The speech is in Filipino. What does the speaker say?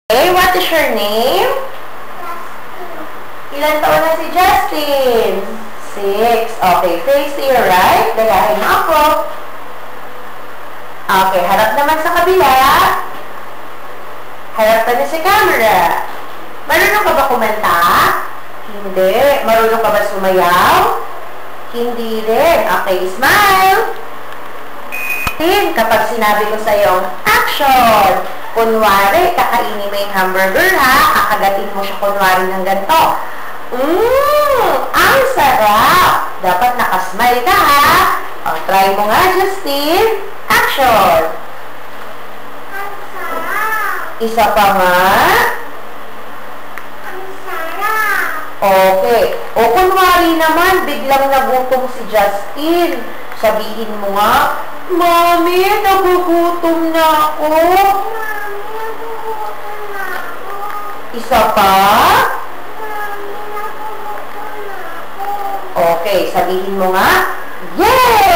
Okay, what is your name? Ilan taon na si Justin? 6. Okay, face to your right. Dalahin mo ako. Okay, harap naman sa kabila. Harap ka na sa camera. Marunong ka ba kumanta? Hindi. Marunong ka ba sumayaw? Hindi rin. Okay, smile. Kapag sinabi ko sa iyo, action! Kunwari, kakainin mo yung hamburger ha, kakagatin mo siya kunwari ng ganito. Ang sarap! Dapat nakasmile ka ha. O, try mo nga, Justin. Action! Ang sarap! Isa pa nga. Ang sarap! Okay. O, kunwari naman, biglang nagutom si Justin. Sabihin mo nga, Mami, nagugutom na ako. Mami, nagugutom na ako. Isa pa. Mami, nagugutom na ako. Okay, sabihin mo nga, yes!